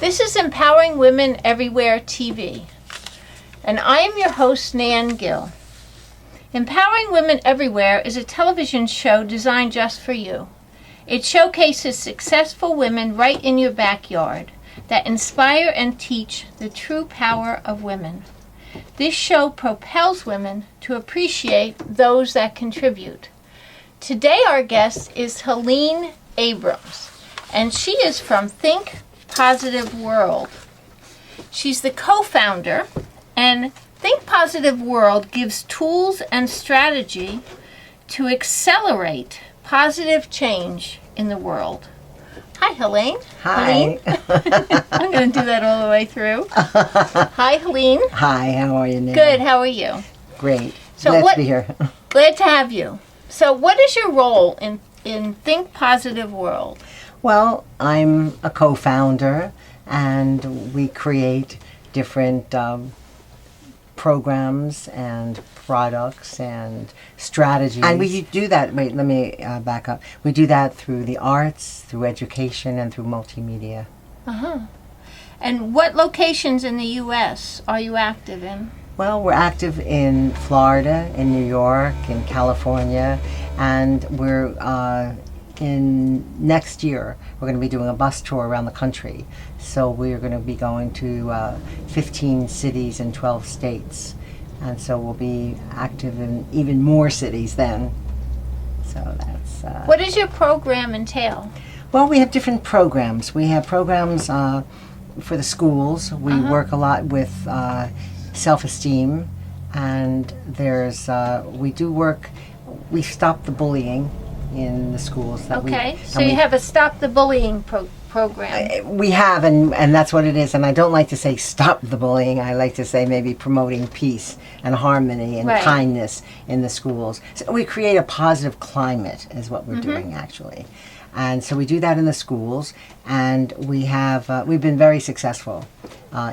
This is Empowering Women Everywhere TV, and I am your host, Nan Gill. Empowering Women Everywhere is a television show designed just for you. It showcases successful women right in your backyard that inspire and teach the true power of women. This show propels women to appreciate those that contribute. Today our guest is Helene Abrams, and she is from Think Positive World. She's the co-founder, and Think Positive World gives tools and strategy to accelerate positive change in the world. Hi, Helene. Hi. Helene? I'm going to do that all the way through. Hi, Helene. Hi, how are you, Nan? Good, how are you? Great. So Glad to be here. Glad to have you. So what is your role in Think Positive World? Well, I'm a co-founder, and we create different programs and products and strategies. And we do that, wait, let me back up. We do that through the arts, through education, and through multimedia. Uh-huh. And what locations in the U.S. are you active in? Well, we're active in Florida, in New York, in California, and we're in next year we're going to be doing a bus tour around the country. So we're going to be going to 15 cities in 12 states, and so we'll be active in even more cities then. So that's what does your program entail? Well, we have different programs. We have programs for the schools. We work a lot with self-esteem, and there's we stop the bullying in the schools. So you have a Stop the Bullying program. We have, and that's what it is. And I don't like to say stop the bullying. I like to say maybe promoting peace and harmony and kindness in the schools. So we create a positive climate is what we're doing, actually. And so we do that in the schools, and we've been very successful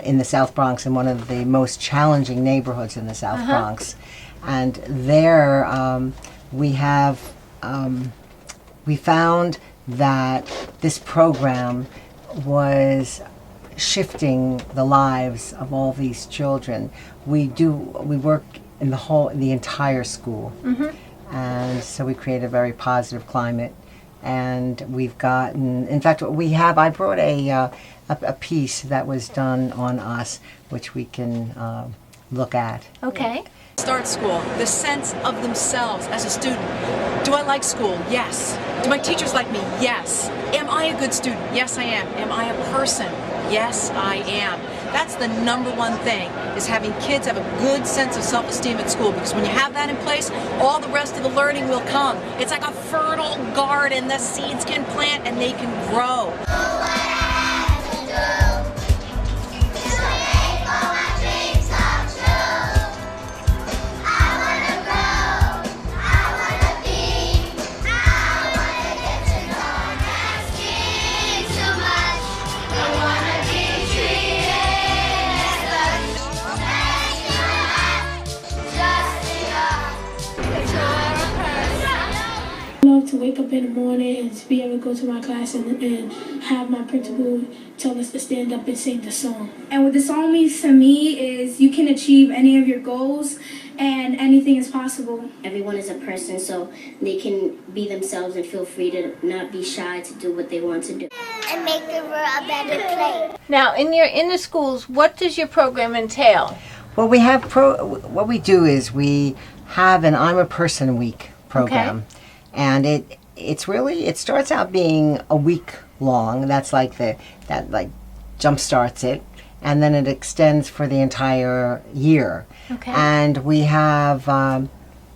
in the South Bronx, in one of the most challenging neighborhoods in the South Bronx. And there we found that this program was shifting the lives of all these children. We work in the entire school, and so we create a very positive climate. And we've gotten, in fact, I brought a piece that was done on us, which we can look at. Okay. Start school, the sense of themselves as a student. Do I like school? Yes. Do my teachers like me? Yes. Am I a good student? Yes, I am. Am I a person? Yes, I am. That's the number one thing, is having kids have a good sense of self-esteem at school, because when you have that in place, all the rest of the learning will come. It's like a fertile garden. The seeds can plant and they can grow. To wake up in the morning and to be able to go to my class and have my principal tell us to stand up and sing the song. And what the song means to me is you can achieve any of your goals and anything is possible. Everyone is a person, so they can be themselves and feel free to not be shy to do what they want to do. And make the world a better place. Now, in the schools, what does your program entail? Well, what we do is we have an I'm a Person Week program. Okay. And it starts out being a week long. That's that jump starts it, and then it extends for the entire year. Okay. And we have an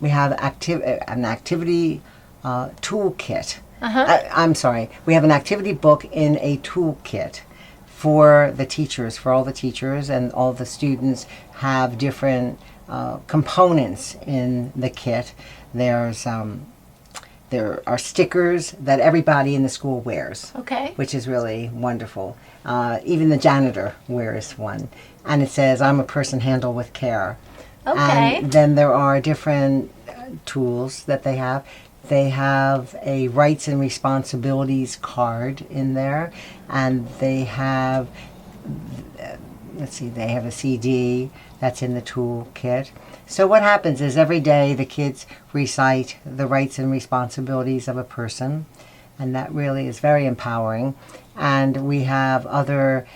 activity toolkit. I'm sorry. We have an activity book in a toolkit for the teachers, for all the teachers, and all the students have different components in the kit. There are stickers that everybody in the school wears, which is really wonderful. Even the janitor wears one. And it says, I'm a person handled with care. Okay. And then there are different tools that they have. They have a rights and responsibilities card in there, and they have let's see, they have a CD that's in the toolkit. So what happens is every day the kids recite the rights and responsibilities of a person, and that really is very empowering. And we have other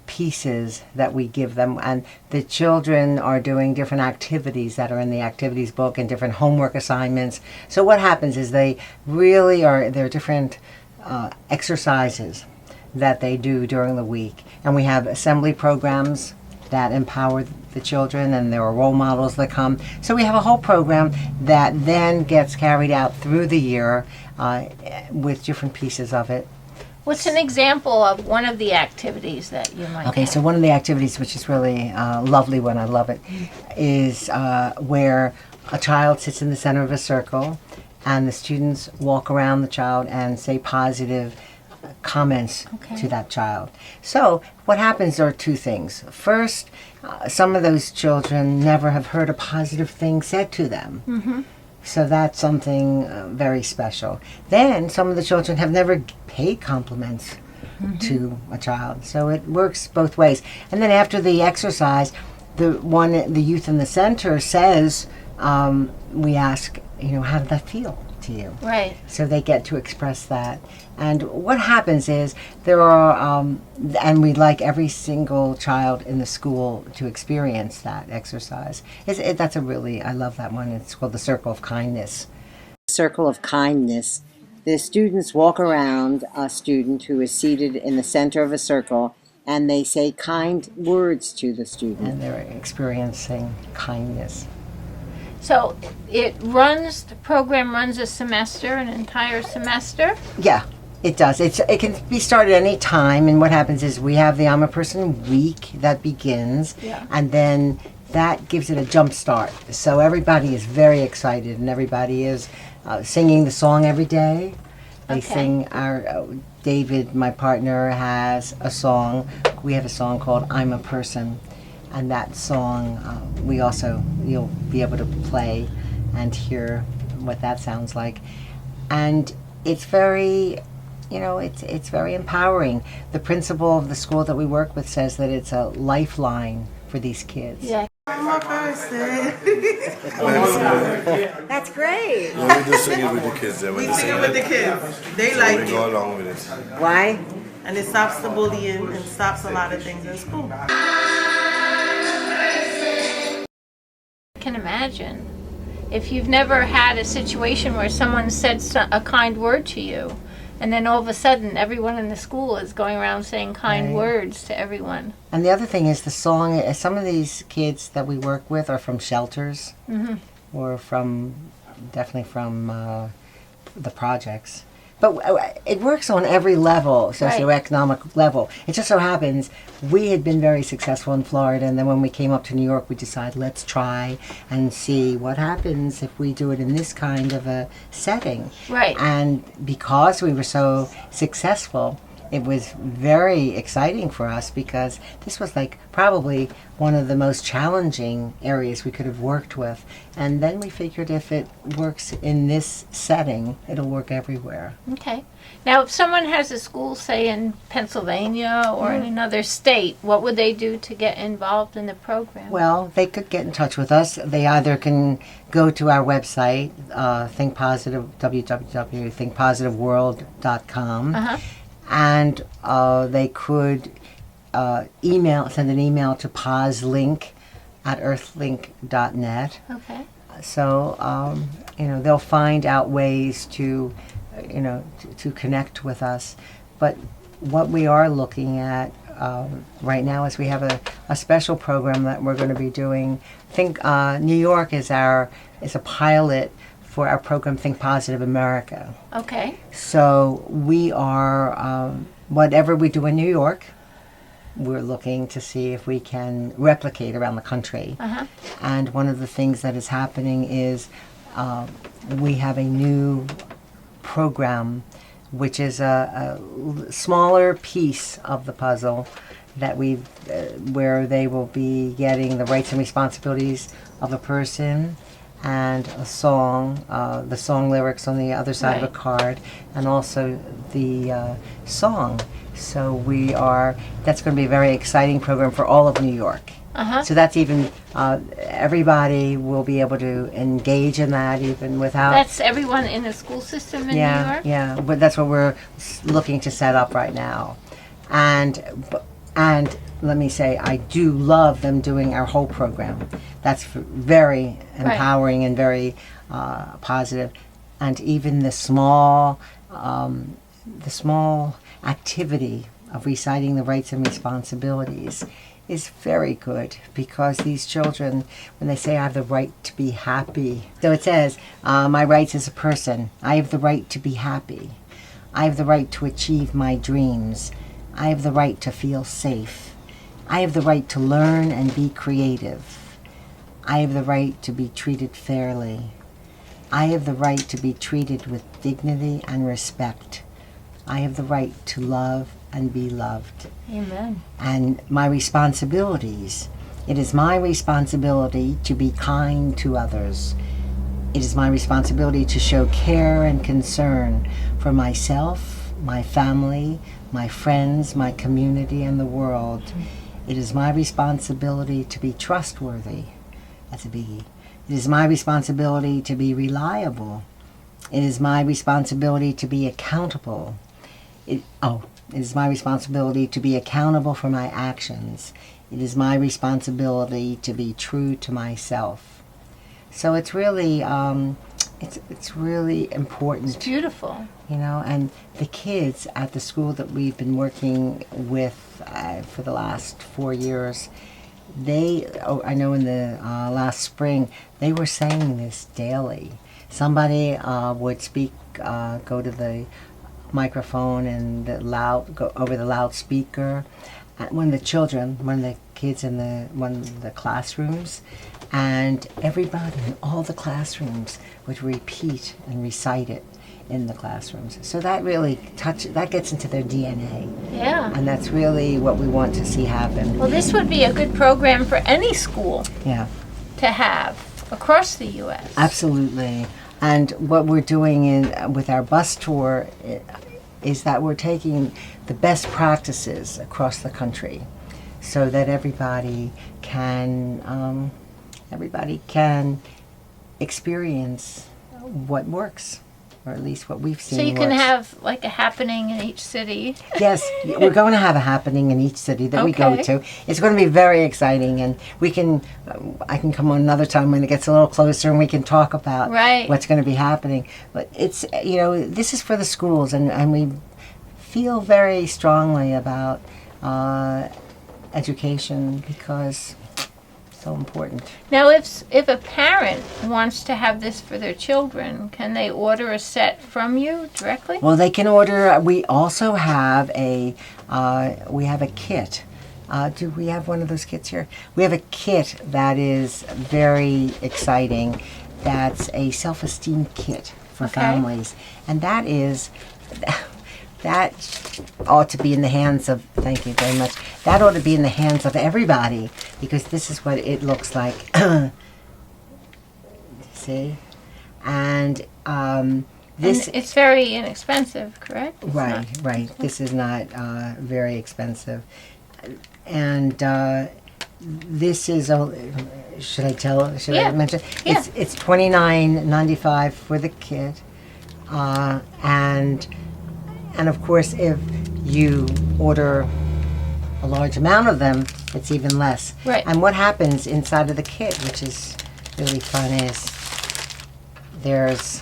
pieces that we give them, and the children are doing different activities that are in the activities book and different homework assignments. So what happens is they really are, there are different exercises that they do during the week, and we have assembly programs that empower the children, and there are role models that come. So we have a whole program that then gets carried out through the year with different pieces of it. What's an example of one of the activities that you might Okay, have? so one of the activities, which is really lovely when I love it, is where a child sits in the center of a circle and the students walk around the child and say positive comments to that child. So what happens are two things. First, some of those children never have heard a positive thing said to them. Mm-hmm. So that's something very special. Then some of the children have never paid compliments to a child. So it works both ways. And then after the exercise, the youth in the center says, we ask, how did that feel to you? Right. So they get to express that. And what happens is there are, and we'd like every single child in the school to experience that exercise. That's I love that one. It's called the Circle of Kindness. Circle of Kindness. The students walk around a student who is seated in the center of a circle, and they say kind words to the student. And they're experiencing kindness. So the program runs a semester, an entire semester? Yeah. It does. It can be started any time, and what happens is we have the I'm a Person week that begins, and then that gives it a jump start. So everybody is very excited, and everybody is singing the song every day. They sing David, my partner, has a song. We have a song called I'm a Person, and that song you'll be able to play and hear what that sounds like. And it's very it's very empowering. The principal of the school that we work with says that it's a lifeline for these kids. Yeah. I'm a person. That's great. Yeah, we just sing it with the kids. We sing it with the kids. They so like we it. go along with it. Why? And it stops the bullying and stops a lot of things in school. I can imagine. If you've never had a situation where someone said a kind word to you, and then all of a sudden everyone in the school is going around saying kind words to everyone. And the other thing is the song, some of these kids that we work with are from shelters or definitely from the projects. But it works on every level, socioeconomic level. It just so happens we had been very successful in Florida, and then when we came up to New York, we decided let's try and see what happens if we do it in this kind of a setting. Right. And because we were so successful, it was very exciting for us because this was probably one of the most challenging areas we could have worked with. And then we figured if it works in this setting, it'll work everywhere. Okay. Now, if someone has a school, say, in Pennsylvania or in another state, what would they do to get involved in the program? Well, they could get in touch with us. They either can go to our website, www.thinkpositiveworld.com. And they could send an email to pauselink@earthlink.net. Okay. So, they'll find out ways to connect with us. But what we are looking at right now is we have a special program that we're going to be doing. I think New York is a pilot for our program Think Positive America. Okay. So we are, whatever we do in New York, we're looking to see if we can replicate around the country. And one of the things that is happening is we have a new program which is a smaller piece of the puzzle that where they will be getting the rights and responsibilities of a person, and a song, the song lyrics on the other side of a Right. card, and also the song. So that's going to be a very exciting program for all of New York. Uh-huh. So that's even, everybody will be able to engage in that even without. That's everyone in the school system in New York? Yeah, but that's what we're looking to set up right now. And let me say, I do love them doing our whole program. That's very empowering and very positive. And even the small activity of reciting the rights and responsibilities is very good, because these children, when they say I have the right to be happy, so it says, my rights as a person, I have the right to be happy. I have the right to achieve my dreams. I have the right to feel safe. I have the right to learn and be creative. I have the right to be treated fairly. I have the right to be treated with dignity and respect. I have the right to love and be loved. Amen. And my responsibilities. It is my responsibility to be kind to others. It is my responsibility to show care and concern for myself, my family, my friends, my community, and the world. It is my responsibility to be trustworthy. That's a biggie. It is my responsibility to be reliable. It is my responsibility to be accountable. It is my responsibility to be accountable for my actions. It is my responsibility to be true to myself. So it's really, it's really important. It's beautiful. And the kids at the school that we've been working with for the last 4 years, I know in the last spring, they were saying this daily. Somebody would speak, go to the microphone and go over the loudspeaker. One of the kids in one of the classrooms, and everybody in all the classrooms would repeat and recite it in the classrooms. So that really that gets into their DNA. Yeah. And that's really what we want to see happen. Well, this would be a good program for any school Yeah. to have across the U.S. Absolutely. And what we're doing with our bus tour is that we're taking the best practices across the country, so that everybody can experience what works, or at least what we've seen. So you can works. have like a happening in each city. Yes, we're going to have a happening in each city that we go Okay. to. It's going to be very exciting, and I can come on another time when it gets a little closer, and we can talk about Right. what's going to be happening. But it's, this is for the schools, and we feel very strongly about education, because it's so important. Now, if a parent wants to have this for their children, can they order a set from you directly? Well, they can order. We also have a kit. Do we have one of those kits here? We have a kit that is very exciting. That's a self-esteem kit for Okay. families, and that ought to be in the hands of. Thank you very much. That ought to be in the hands of everybody, because this is what it looks like. See, and this. And it's very inexpensive, correct? It's Right, not- right. This is not very expensive. And this is should Yeah. I mention? Yeah. It's $29.95 for the kit. And of course, if you order a large amount of them, it's even less. Right. And what happens inside of the kit, which is really fun, is there's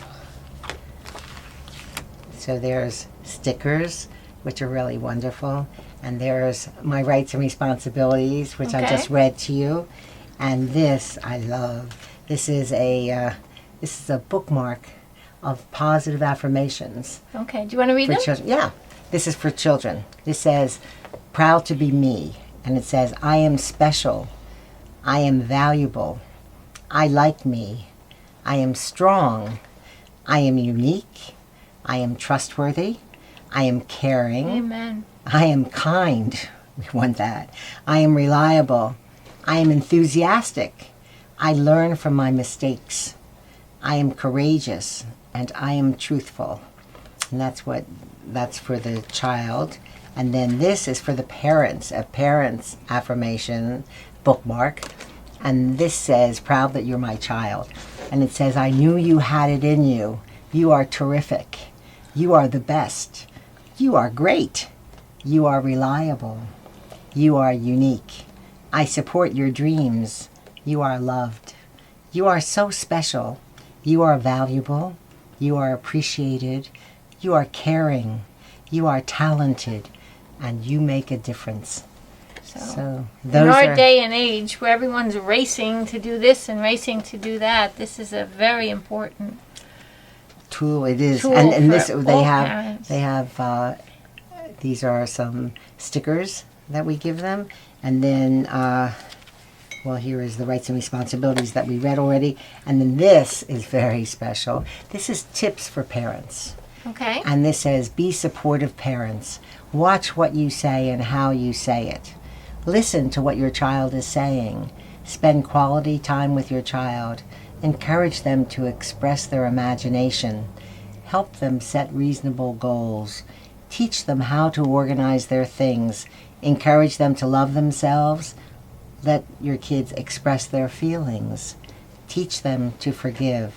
stickers, which are really wonderful, and there's my rights and responsibilities, which I Okay. just read to you, and this I love. This is a bookmark of positive affirmations Okay, do you want to read for them? children. Yeah, this is for children. This says, "Proud to be me," and it says, "I am special. I am valuable. I like me. I am strong. I am unique. I am trustworthy. I am caring. Amen. I am kind." We want that. "I am reliable. I am enthusiastic. I learn from my mistakes. I am courageous, and I am truthful. And that's for the child. And then this is for the parents, a parent's affirmation bookmark. And this says, proud that you're my child. And it says, I knew you had it in you. You are terrific. You are the best. You are great. You are reliable. You are unique. I support your dreams. You are loved. You are so special. You are valuable. You are appreciated. You are caring. You are talented. And you make a difference. So those in our are, day and age where everyone's racing to do this and racing to do that, this is a very important tool. It is, tool and this for they all have. parents. They have. These are some stickers that we give them, and then. Well, here is the rights and responsibilities that we read already, and then this is very special. This is tips for parents. Okay. And this says, be supportive parents. Watch what you say and how you say it. Listen to what your child is saying. Spend quality time with your child. Encourage them to express their imagination. Help them set reasonable goals. Teach them how to organize their things. Encourage them to love themselves. Let your kids express their feelings. Teach them to forgive.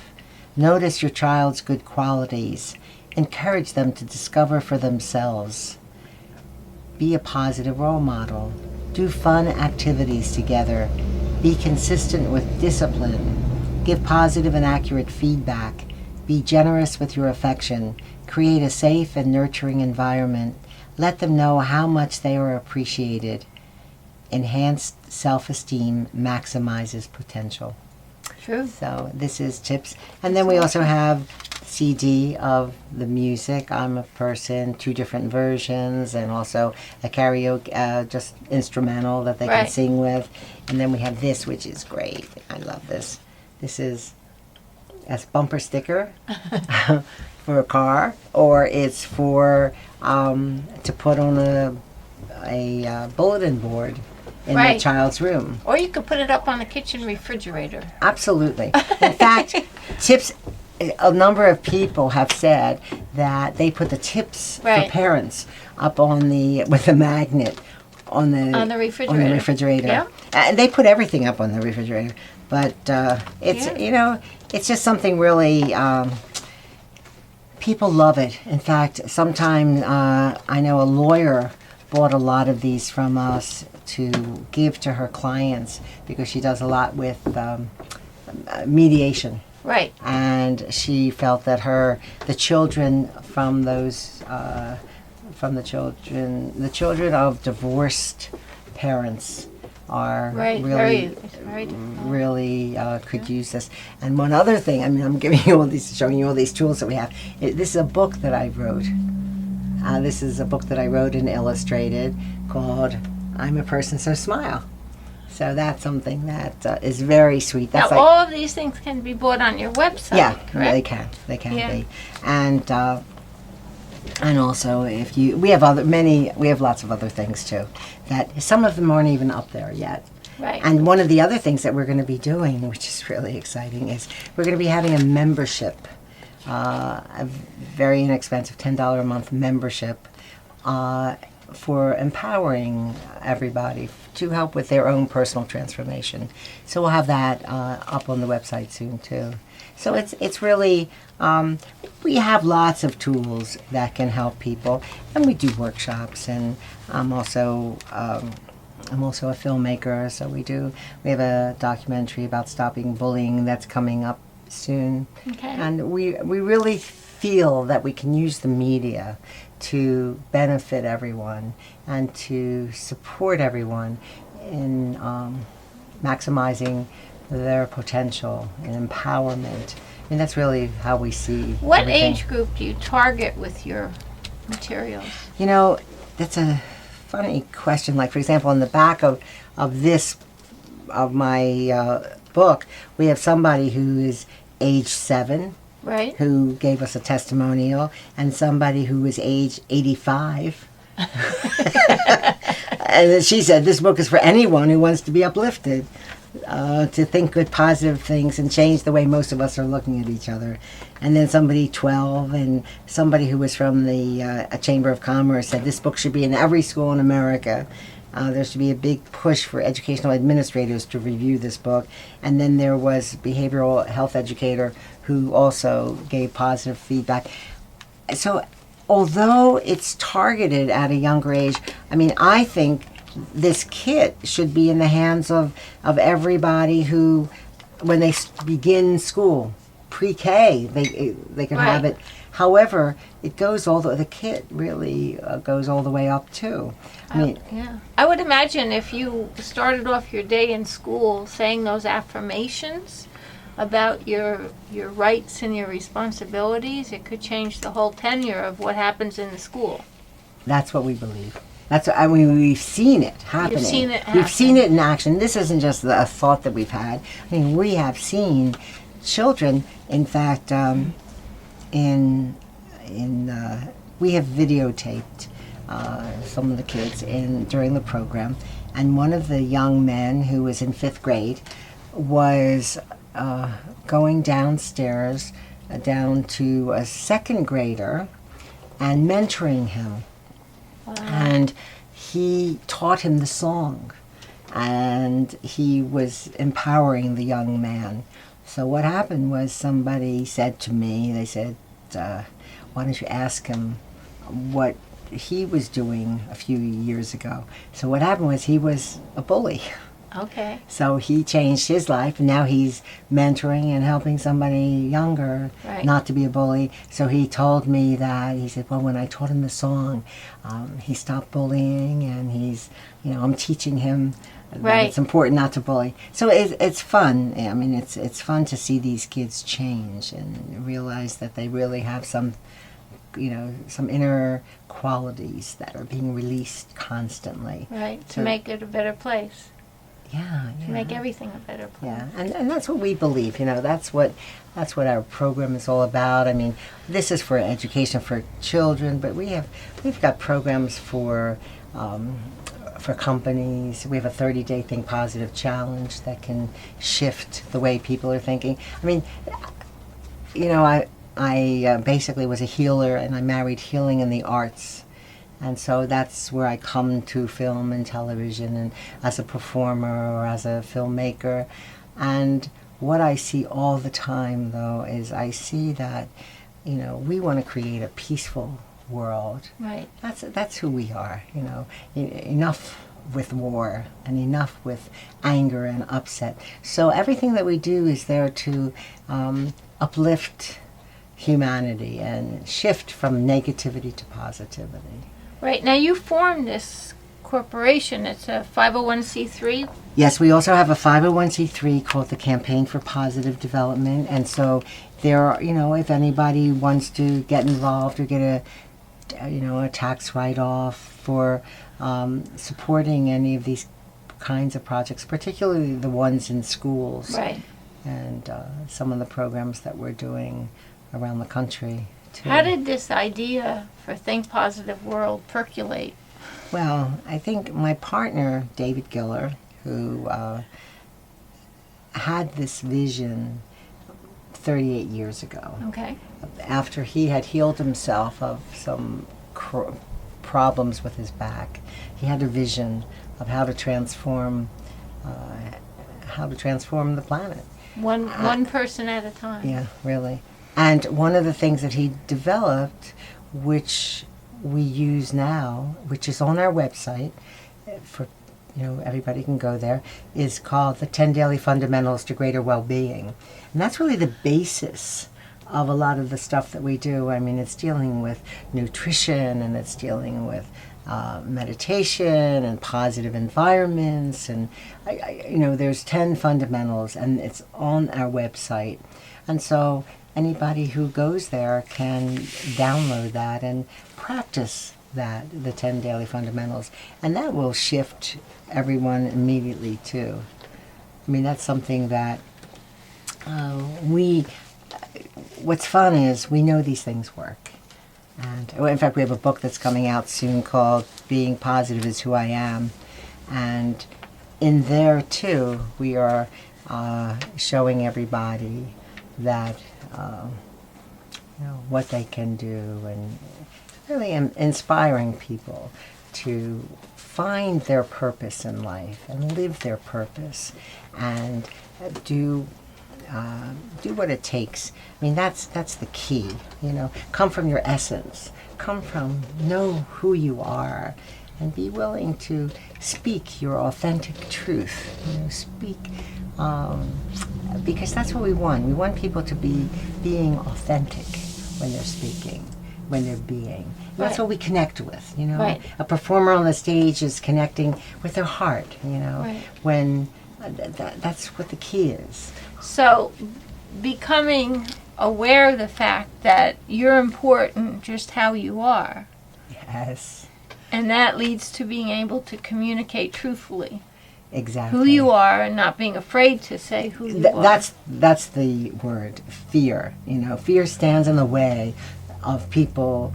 Notice your child's good qualities. Encourage them to discover for themselves. Be a positive role model. Do fun activities together. Be consistent with discipline. Give positive and accurate feedback. Be generous with your affection. Create a safe and nurturing environment. Let them know how much they are appreciated. Enhanced self-esteem maximizes potential. True. So this is tips. And then we also have CD of the music. I'm a Person, 2 different versions, and also a karaoke, just instrumental that they can Right. sing with. And then we have this, which is great. I love this. This is a bumper sticker for a car, or it's for to put on a bulletin board in the Right. child's room. Or you could put it up on the kitchen refrigerator. Absolutely. In fact, tips. A number of people have said that they put the tips Right. for parents up on with a magnet on the refrigerator. Yeah. And they put everything up on the refrigerator, but it's it's just something really. People love it. In fact, sometimes I know a lawyer bought a lot of these from us to give to her clients because she does a lot with mediation. Right. And she felt that the children from the children of divorced parents are Right. really could use this. And one other thing, I mean, I'm showing you all these tools that we have. This is a book that I wrote. This is a book that I wrote and illustrated called "I'm a Person, So Smile." So that's something that is very sweet. That's Now, all of these things can be bought on your website, yeah, correct? they can Yeah. be, and also we have lots of other things too. That some of them aren't even up there yet. Right. And one of the other things that we're going to be doing, which is really exciting, is we're going to be having a membership, a very inexpensive $10 a month membership. For empowering everybody to help with their own personal transformation. So we'll have that up on the website soon too. So it's really we have lots of tools that can help people, and we do workshops. And I'm also a filmmaker, so we have a documentary about stopping bullying that's coming up soon. Okay. And we really feel that we can use the media to benefit everyone and to support everyone in maximizing their potential and empowerment. I mean, that's really how we see What everything. age group do you target with your materials? You know, that's a funny question. Like, for example, on the back of my book, we have somebody who is age 7, Right. who gave us a testimonial, and somebody who was age 85. And she said, this book is for anyone who wants to be uplifted. to think good, positive things and change the way most of us are looking at each other. And then somebody 12, and somebody who was from the a Chamber of Commerce said this book should be in every school in America. There should be a big push for educational administrators to review this book. And then there was a behavioral health educator who also gave positive feedback. So although it's targeted at a younger age, I mean, I think this kit should be in the hands of everybody who, when they begin school, pre-K, they can have it. However, it goes the kit really goes all the way up too. I mean, I would imagine if you started off your day in school saying those affirmations about your rights and your responsibilities, it could change the whole tenure of what happens in the school. That's what we believe. We've seen it happening. You've seen it happen. We've seen it in action. This isn't just a thought that we've had. I mean, we have seen children. In fact, we have videotaped some of the kids during the program, and one of the young men who was in 5th grade was going downstairs down to a 2nd grader and mentoring him. Wow. And he taught him the song, and he was empowering the young man. So what happened was somebody said to me, they said, why don't you ask him what he was doing a few years ago? So what happened was he was a bully. Okay. So he changed his life, and now he's mentoring and helping somebody younger not to be a bully. So he told me that, he said, well, when I taught him the song, he stopped bullying, and I'm teaching him that it's important not to bully. So it's fun. I mean, it's fun to see these kids change and realize that they really have some inner qualities that are being released constantly. Right, to make it a better place. Yeah. To make everything a better place. Yeah, and that's what we believe. That's what our program is all about. I mean, this is for education for children, but we've got programs for companies. We have a 30-day Think Positive challenge that can shift the way people are thinking. I mean, I basically was a healer, and I married healing in the arts. And so that's where I come to film and television, and as a performer or as a filmmaker. And what I see all the time, though, is I see that, we want to create a peaceful world. Right. That's who we are, enough with war and enough with anger and upset. So everything that we do is there to uplift humanity and shift from negativity to positivity. Right. Now you formed this corporation. It's a 501c3. Yes, we also have a 501c3 called the Campaign for Positive Development. And so there are, if anybody wants to get involved or get a tax write-off for supporting any of these kinds of projects, particularly the ones in schools. Right. And some of the programs that we're doing around the country. How did this idea for Think Positive World percolate? Well, I think my partner, David Giller, who had this vision 38 years ago. Okay. After he had healed himself of some problems with his back, he had a vision of how to transform the planet. One person at a time. Yeah, really. And one of the things that he developed, which we use now, which is on our website, for everybody can go there, is called the 10 Daily Fundamentals to Greater Well-Being. And that's really the basis of a lot of the stuff that we do. I mean, it's dealing with nutrition, and it's dealing with meditation and positive environments, and there's 10 fundamentals, and it's on our website. And so anybody who goes there can download that and practice the 10 daily fundamentals, and that will shift everyone immediately too. I mean, that's something that what's fun is we know these things work. And in fact, we have a book that's coming out soon called Being Positive is Who I Am. And in there too, we are showing everybody that what they can do, and really inspiring people to find their purpose in life and live their purpose and do what it takes. I mean, that's the key. Come from your essence. Know who you are, and be willing to speak your authentic truth. Speak, because that's what we want. We want people to be being authentic when they're speaking, when they're being. That's what we connect with. Right. A performer on the stage is connecting with their heart. Right. When that's what the key is. So, becoming aware of the fact that you're important just how you are. Yes. And that leads to being able to communicate truthfully Exactly. who you are and not being afraid to say who you are. That's the word, fear. Fear stands in the way of people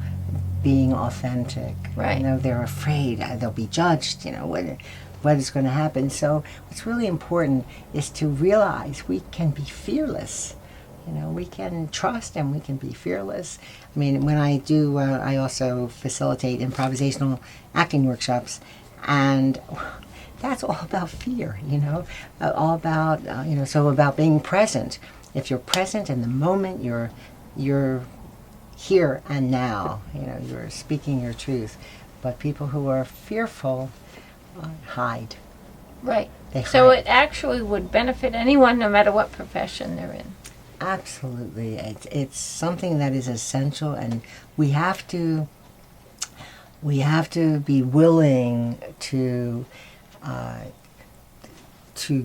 being authentic. Right. They're afraid they'll be judged. What is going to happen? So what's really important is to realize we can be fearless. We can trust and we can be fearless. I mean, when I do, I also facilitate improvisational acting workshops, and that's all about fear, all about, so about being present. If you're present in the moment, you're here and now, you're speaking your truth. But people who are fearful hide. Right. They So hide. it actually would benefit anyone no matter what profession they're in. Absolutely. It's something that is essential, and we have to be willing to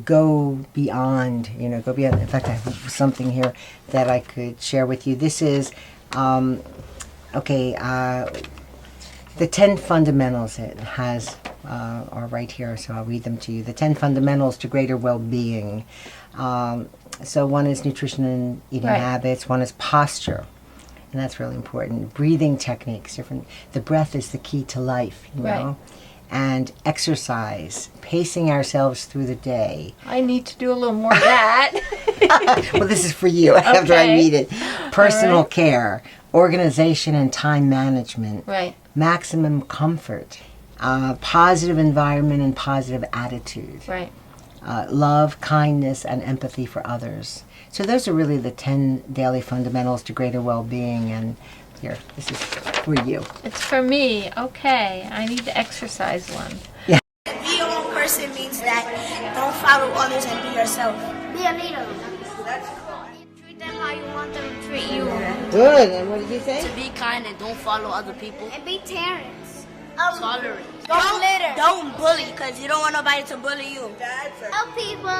go beyond, go beyond. In fact, I have something here that I could share with you. This is, the 10 fundamentals it has are right here, so I'll read them to you. The 10 fundamentals to greater well-being. So one is nutrition and eating habits. One is posture, and that's really important. Breathing techniques, different. The breath is the key to life, Right. And exercise, pacing ourselves through the day. I need to do a little more of that. Well, this is for you after I Okay. read it. Personal All right. care, organization and time management, Right. maximum comfort, positive environment and positive attitude. Right. Love, kindness, and empathy for others. So those are really the 10 daily fundamentals to greater well-being. And here, this is for you. It's for me. Okay. I need to exercise one. Be your own person means that don't follow others and be yourself. Be a leader. Treat them how you want them to treat you. Good. And what did you say? To be kind and don't follow other people. And be Terrence. Tolerance. Don't litter. Don't bully, because you don't want nobody to bully you. Help people.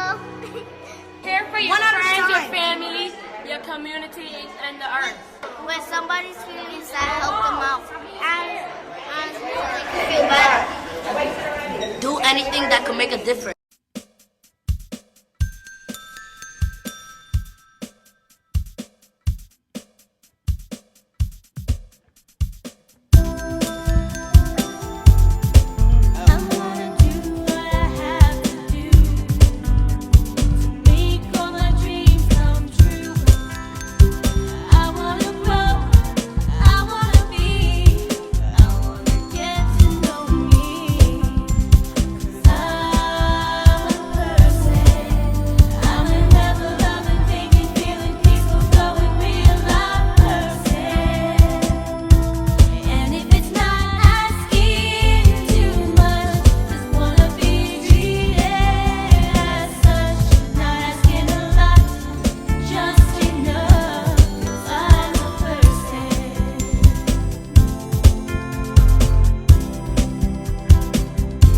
Care for your friends, your family, your community, and the earth. When somebody's feeling sad, help them out. And so they can feel better. Do anything that can make a difference.